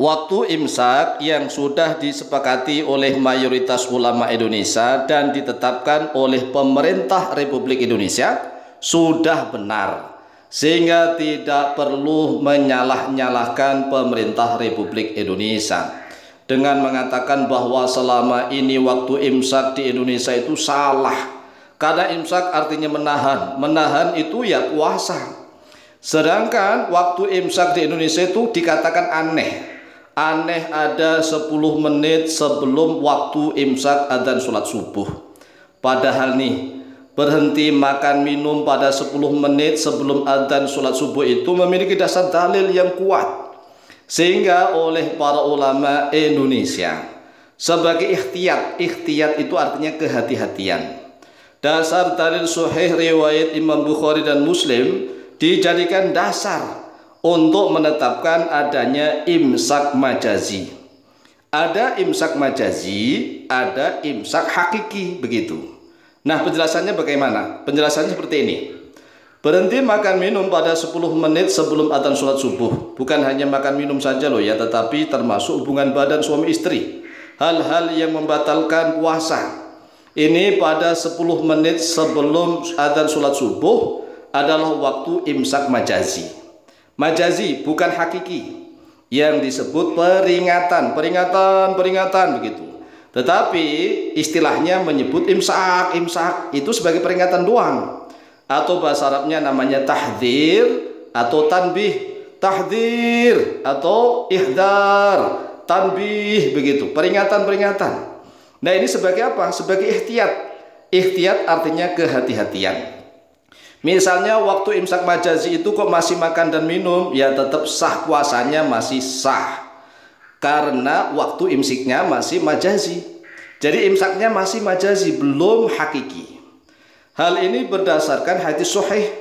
waktu imsak yang sudah disepakati oleh mayoritas ulama Indonesia dan ditetapkan oleh pemerintah Republik Indonesia sudah benar, sehingga tidak perlu menyalah-nyalahkan pemerintah Republik Indonesia dengan mengatakan bahwa selama ini waktu imsak di Indonesia itu salah. Karena imsak artinya menahan. Menahan itu ya puasa. Sedangkan waktu imsak di Indonesia itu dikatakan aneh. Aneh ada 10 menit sebelum waktu imsak adzan sholat subuh. Padahal nih, berhenti makan minum pada 10 menit sebelum adzan sholat subuh itu memiliki dasar dalil yang kuat. Sehingga oleh para ulama Indonesia sebagai ikhtiyat. Ikhtiyat itu artinya kehati-hatian. Dasar dalil sahih riwayat Imam Bukhari dan Muslim dijadikan dasar untuk menetapkan adanya imsak majazi. Ada imsak majazi, ada imsak hakiki, begitu. Nah, penjelasannya bagaimana? Penjelasannya seperti ini. Berhenti makan minum pada 10 menit sebelum adzan sholat subuh. Bukan hanya makan minum saja loh ya, tetapi termasuk hubungan badan suami istri. Hal-hal yang membatalkan puasa. Ini pada 10 menit sebelum adzan sholat subuh adalah waktu imsak majazi. Majazi bukan hakiki, yang disebut peringatan begitu. Tetapi istilahnya menyebut imsak itu sebagai peringatan doang. Atau bahasa Arabnya namanya tahdzir atau tanbih. Tahdzir atau ihdar, tanbih, begitu, peringatan. Nah, ini sebagai apa? Sebagai ikhtiyat. Ikhtiyat artinya kehati-hatian. Misalnya waktu imsak majazi itu kok masih makan dan minum, ya tetap sah, puasanya masih sah. Karena waktu imsiknya masih majazi. Jadi imsaknya masih majazi, belum hakiki. Hal ini berdasarkan hadis sahih.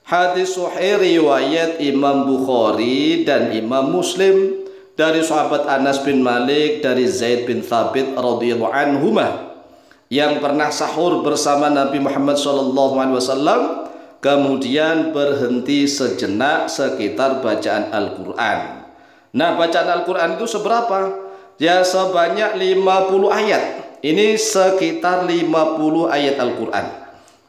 Hadis sahih riwayat Imam Bukhari dan Imam Muslim dari sahabat Anas bin Malik dari Zaid bin Thabit radhiyallahu anhuma yang pernah sahur bersama Nabi Muhammad SAW, kemudian berhenti sejenak sekitar bacaan Al-Quran. Nah, bacaan Al-Quran itu seberapa? Ya sebanyak 50 ayat. Ini sekitar 50 ayat Al-Quran.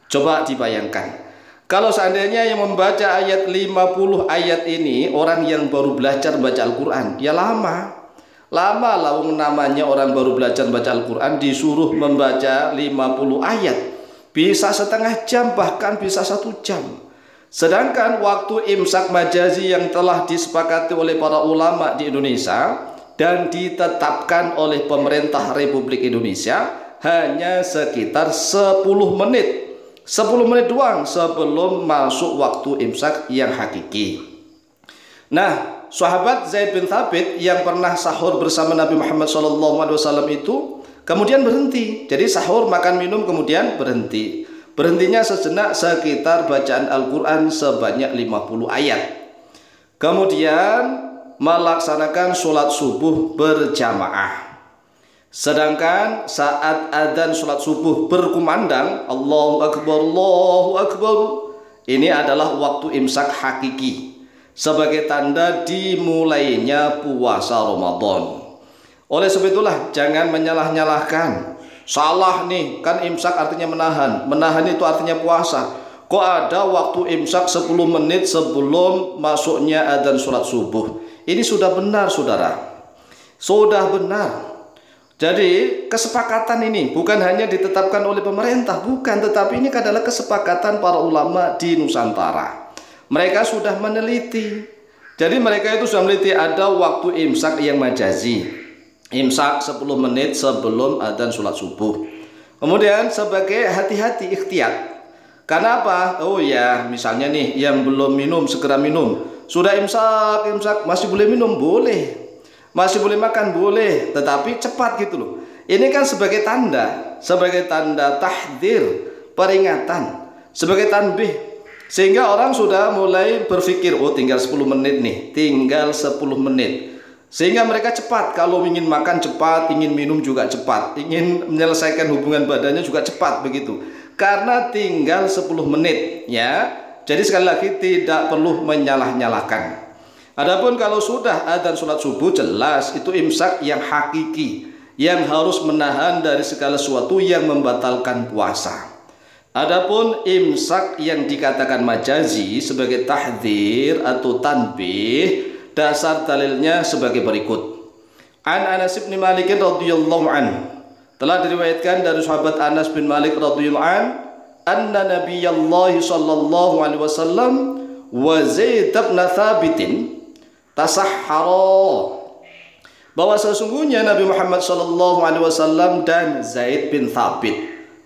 Coba dibayangkan, kalau seandainya yang membaca ayat 50 ayat ini orang yang baru belajar baca Al-Quran, ya lama lah, namanya orang baru belajar baca Al-Quran disuruh membaca 50 ayat, bisa setengah jam, bahkan bisa 1 jam. Sedangkan waktu imsak majazi yang telah disepakati oleh para ulama di Indonesia dan ditetapkan oleh pemerintah Republik Indonesia hanya sekitar 10 menit. 10 menit doang sebelum masuk waktu imsak yang hakiki. Nah, sahabat Zaid bin Thabit yang pernah sahur bersama Nabi Muhammad SAW itu kemudian berhenti. Jadi sahur, makan minum, kemudian berhenti. Berhentinya sejenak sekitar bacaan Al-Quran sebanyak 50 ayat. Kemudian melaksanakan sholat subuh berjamaah. Sedangkan saat adzan sholat subuh berkumandang Allahu Akbar, ini adalah waktu imsak hakiki sebagai tanda dimulainya puasa Ramadan. Oleh sebab itulah jangan menyalah-nyalahkan. Salah nih, kan imsak artinya menahan. Menahan itu artinya puasa. Kok ada waktu imsak 10 menit sebelum masuknya adzan sholat subuh? Ini sudah benar, saudara. Sudah benar. Jadi kesepakatan ini bukan hanya ditetapkan oleh pemerintah, bukan, tetapi ini adalah kesepakatan para ulama di Nusantara. Mereka sudah meneliti. Jadi mereka itu sudah meneliti ada waktu imsak yang majazi. Imsak 10 menit sebelum adzan sholat subuh. Kemudian sebagai hati-hati ikhtiyat. Karena apa? Oh ya, misalnya nih yang belum minum segera minum. Sudah imsak masih boleh minum? Boleh. Masih boleh makan? Boleh, tetapi cepat gitu loh. Ini kan sebagai tanda tahdzir, peringatan, sebagai tanbih. Sehingga orang sudah mulai berpikir, oh tinggal 10 menit nih, tinggal 10 menit. Sehingga mereka cepat, kalau ingin makan cepat, ingin minum juga cepat, ingin menyelesaikan hubungan badannya juga cepat begitu. Karena tinggal 10 menit ya. Jadi sekali lagi tidak perlu menyalah-nyalahkan. Adapun kalau sudah adzan sholat subuh, jelas itu imsak yang hakiki, yang harus menahan dari segala sesuatu yang membatalkan puasa. Adapun imsak yang dikatakan majazi sebagai tahdzir atau tanbih, dasar dalilnya sebagai berikut. An Anas bin Malik radhiyallahu anhu, telah diriwayatkan dari sahabat Anas bin Malik radhiyallahu anhu, anna Nabiyallah sallallahu alaihi wasallam wa Zaid bin Thabit tasahhara, bahwa sesungguhnya Nabi Muhammad sallallahu alaihi wasallam dan Zaid bin Thabit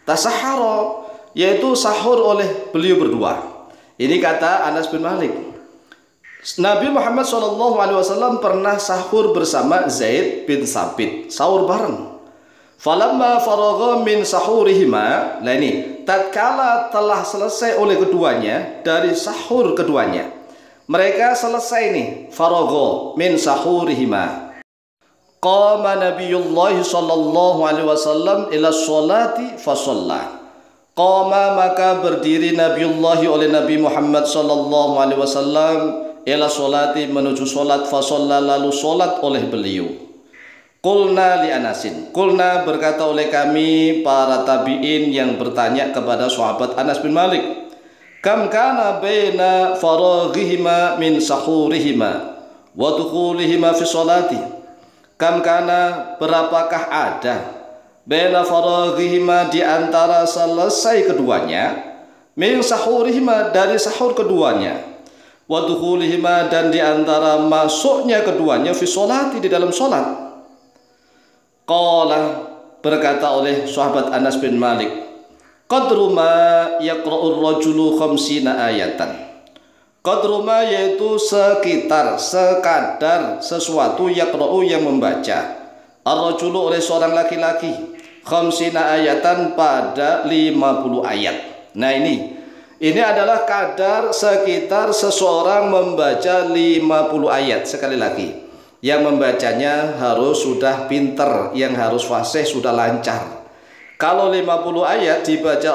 tasahhara, yaitu sahur oleh beliau berdua. Ini kata Anas bin Malik. Nabi Muhammad sallallahu alaihi wasallam pernah sahur bersama Zaid bin Thabit, sahur bareng. Falamma faragha min sahurihima, nah ini tatkala telah selesai oleh keduanya dari sahur keduanya, mereka selesai nih, faragha min sahurihima, qama Nabiyullah sallallahu alaihi wasallam ila sholati fa shalla. Qama, maka berdiri Nabiullah oleh Nabi Muhammad sallallahu alaihi wasallam ila sholati, menuju sholat, fa shalla, lalu sholat oleh beliau. Qulna li Anasin, qulna berkata oleh kami para tabi'in yang bertanya kepada sahabat Anas bin Malik, kam kana baina faraghihima min sahurihima wa dukhulihima fi sholati. Kam kana, berapakah ada, baina faraghihima, di antara selesai keduanya, min sahurihima, dari sahur keduanya, wa dukhulihima, dan di antara masuknya keduanya, fi sholati, di dalam sholat. Qala, berkata oleh sahabat Anas bin Malik, qadru ma yaqra'ur rajulu khamsina ayatan. Qadru ma, yaitu sekitar, sekadar sesuatu, yaqra'u, yang membaca, ar-rajulu, oleh seorang laki-laki, khamsina ayatan, pada 50 ayat. Nah ini adalah kadar sekitar seseorang membaca 50 ayat. Sekali lagi, yang membacanya harus sudah pinter, yang harus fasih, sudah lancar. Kalau 50 ayat dibaca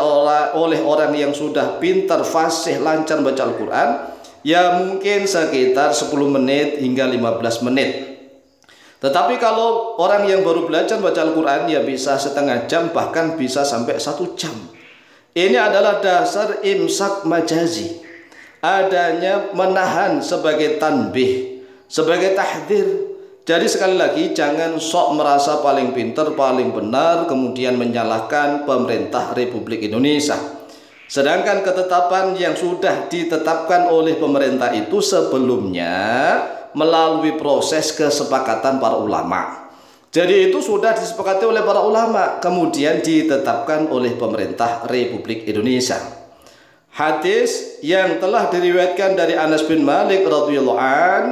oleh orang yang sudah pinter, fasih, lancar baca Al-Quran, ya mungkin sekitar 10 menit hingga 15 menit. Tetapi kalau orang yang baru belajar baca Al-Quran, ya bisa setengah jam, bahkan bisa sampai 1 jam. Ini adalah dasar imsak majazi, adanya menahan sebagai tanbih, sebagai tahdzir. Jadi sekali lagi, jangan sok merasa paling pintar, paling benar, kemudian menyalahkan pemerintah Republik Indonesia. Sedangkan ketetapan yang sudah ditetapkan oleh pemerintah itu sebelumnya melalui proses kesepakatan para ulama. Jadi itu sudah disepakati oleh para ulama, kemudian ditetapkan oleh pemerintah Republik Indonesia. Hadis yang telah diriwayatkan dari Anas bin Malik radhiyallahu an,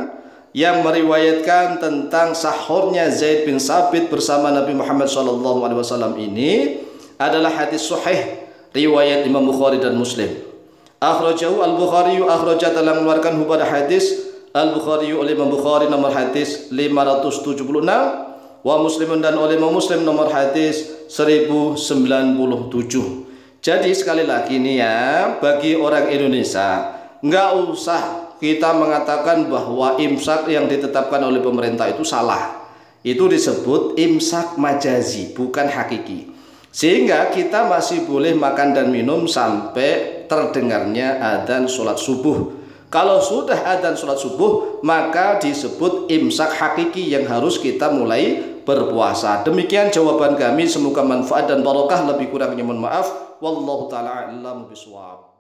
yang meriwayatkan tentang sahurnya Zaid bin Thabit bersama Nabi Muhammad SAW ini adalah hadis sahih riwayat Imam Bukhari dan Muslim. Akhrajahu Al-Bukhari, akhraja, telah mengeluarkan pada hadis Al-Bukhari oleh Imam Bukhari nomor hadis 576, wa Muslimun, dan oleh Imam Muslim nomor hadis 1097. Jadi sekali lagi nih ya, bagi orang Indonesia nggak usah kita mengatakan bahwa imsak yang ditetapkan oleh pemerintah itu salah. Itu disebut imsak majazi, bukan hakiki. Sehingga kita masih boleh makan dan minum sampai terdengarnya adzan sholat subuh. Kalau sudah adzan sholat subuh, maka disebut imsak hakiki yang harus kita mulai berpuasa. Demikian jawaban kami, semoga manfaat dan barokah. Lebih kurangnya mohon maaf. Wallahu ta'ala a'lam bishawab.